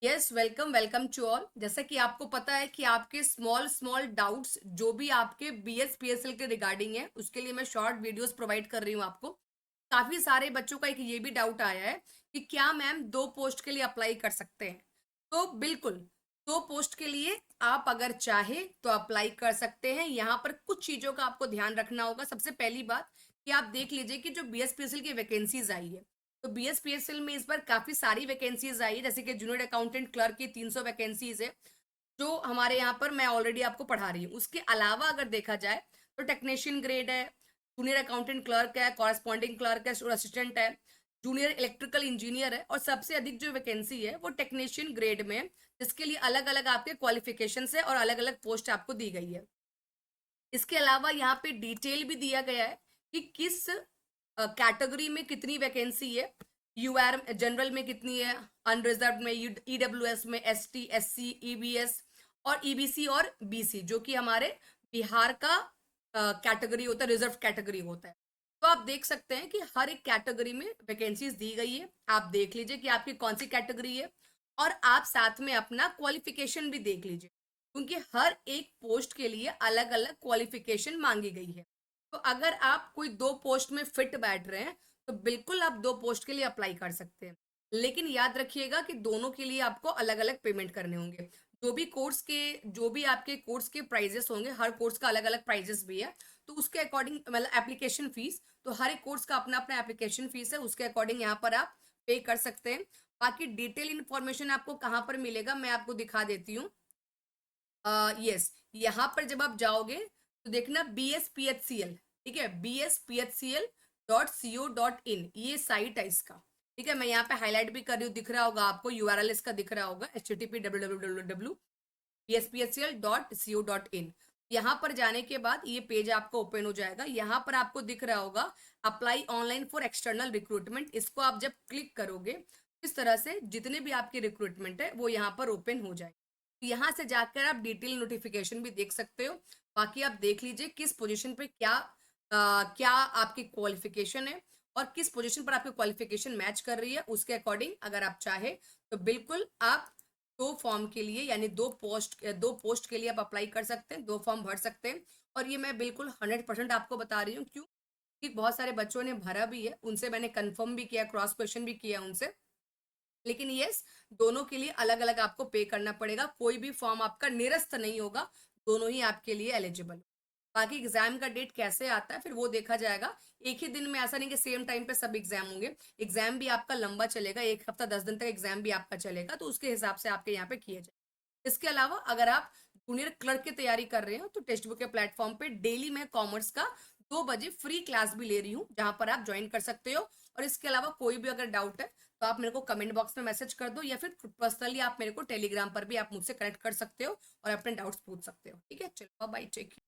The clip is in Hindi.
Yes, welcome welcome to all. जैसा कि आपको पता है कि आपके स्मॉल स्मॉल डाउट्स जो भी आपके बीएस पीएसएल के रिगार्डिंग है, उसके लिए मैं शॉर्ट वीडियोस प्रोवाइड कर रही हूँ आपको। काफी सारे बच्चों का एक ये भी डाउट आया है कि क्या मैम दो पोस्ट के लिए अप्लाई कर सकते हैं। तो बिल्कुल, दो पोस्ट के लिए आप अगर चाहे तो अप्लाई कर सकते हैं। यहाँ पर कुछ चीजों का आपको ध्यान रखना होगा। सबसे पहली बात कि आप देख लीजिए कि जो बीएसपीएसएल की वैकेंसीज आई है, तो बीएसपीएसएल में इस बार काफी सारी वैकेंसीज आई है। जैसे कि जूनियर अकाउंटेंट क्लर्क की 300 वैकेंसीज है, जो हमारे यहाँ पर मैं ऑलरेडी आपको पढ़ा रही हूँ। उसके अलावा अगर देखा जाए तो टेक्नीशियन ग्रेड है, जूनियर अकाउंटेंट क्लर्क है, कॉरेस्पॉन्डिंग क्लर्क है, असिस्टेंट है, जूनियर इलेक्ट्रिकल इंजीनियर है, और सबसे अधिक जो वैकेंसी है वो टेक्नीशियन ग्रेड में है, जिसके लिए अलग अलग आपके क्वालिफिकेशन है और अलग अलग पोस्ट आपको दी गई है। इसके अलावा यहाँ पे डिटेल भी दिया गया है कि किस कैटेगरी में कितनी वैकेंसी है। यूआर जनरल में कितनी है, अनरिजर्व में, ईडब्ल्यूएस में, एसटी, एससी, ईबीएस और ईबीसी और बीसी, जो कि हमारे बिहार का कैटेगरी होता है, रिजर्व कैटेगरी होता है। तो आप देख सकते हैं कि हर एक कैटेगरी में वैकेंसीज दी गई है। आप देख लीजिए कि आपकी कौन सी कैटेगरी है, और आप साथ में अपना क्वालिफिकेशन भी देख लीजिए, क्योंकि हर एक पोस्ट के लिए अलग अलग क्वालिफिकेशन मांगी गई है। तो अगर आप कोई दो पोस्ट में फिट बैठ रहे हैं तो बिल्कुल आप दो पोस्ट के लिए अप्लाई कर सकते हैं। लेकिन याद रखिएगा कि दोनों के लिए आपको अलग अलग पेमेंट करने होंगे। जो भी आपके कोर्स के प्राइजेस होंगे, हर कोर्स का अलग अलग प्राइजेस भी है, तो उसके अकॉर्डिंग मतलब एप्लीकेशन फीस, तो हर एक कोर्स का अपना अपना एप्लीकेशन फीस है, उसके अकॉर्डिंग यहाँ पर आप पे कर सकते हैं। बाकी डिटेल इन्फॉर्मेशन आपको कहाँ पर मिलेगा मैं आपको दिखा देती हूँ। यस, यहाँ पर जब आप जाओगे तो देखना BSPHCL, ठीक है, BSPHCL.co.in, ये साइट है इसका। ठीक है, मैं यहाँ पे हाईलाइट भी कर रही हूँ, दिख रहा होगा आपको, यूआरएल इसका दिख रहा होगा, http://www.bsphl.co.in। यहाँ पर जाने के बाद ये पेज आपको ओपन हो जाएगा। यहाँ पर आपको दिख रहा होगा apply online for external recruitment. इसको आप जब क्लिक करोगे, इस तरह से जितने भी आपके रिक्रूटमेंट है वो यहाँ पर ओपन हो जाए। यहाँ से जाकर आप डिटेल नोटिफिकेशन भी देख सकते हो। बाकी आप देख लीजिए किस पोजीशन पे क्या आपकी क्वालिफिकेशन है, और किस पोजीशन पर आपकी क्वालिफिकेशन मैच कर रही है। उसके अकॉर्डिंग अगर आप चाहे तो बिल्कुल आप दो फॉर्म के लिए, यानी दो पोस्ट के लिए आप अप्लाई कर सकते हैं, दो फॉर्म भर सकते हैं। और ये मैं बिल्कुल 100% आपको बता रही हूँ, क्यों कि बहुत सारे बच्चों ने भरा भी है, उनसे मैंने कंफर्म भी किया, क्रॉस क्वेश्चन भी किया उनसे। लेकिन यस, दोनों के लिए अलग अलग आपको पे करना पड़ेगा, कोई भी फॉर्म आपका निरस्त नहीं होगा, दोनों ही आपके लिए एलिजिबल। बाकी एग्जाम का डेट कैसे आता है फिर वो देखा जाएगा। एक ही दिन में, ऐसा नहीं कि सेम टाइम पे सब एग्जाम होंगे। एग्जाम भी आपका लंबा चलेगा, 1 हफ्ता 10 दिन तक एग्जाम भी आपका चलेगा, तो उसके हिसाब से आपके यहाँ पे किए जाए। इसके अलावा अगर आप जूनियर क्लर्क की तैयारी कर रहे हो तो टेक्स्ट बुक के प्लेटफॉर्म पे डेली मैं कॉमर्स का 2 बजे फ्री क्लास भी ले रही हूँ, जहां पर आप ज्वाइन कर सकते हो। और इसके अलावा कोई भी अगर डाउट है तो आप मेरे को कमेंट बॉक्स में मैसेज कर दो, या फिर पर्सनली आप मेरे को टेलीग्राम पर भी आप मुझसे कनेक्ट कर सकते हो और अपने डाउट्स पूछ सकते हो। ठीक है, चलो बाय, टेक केयर।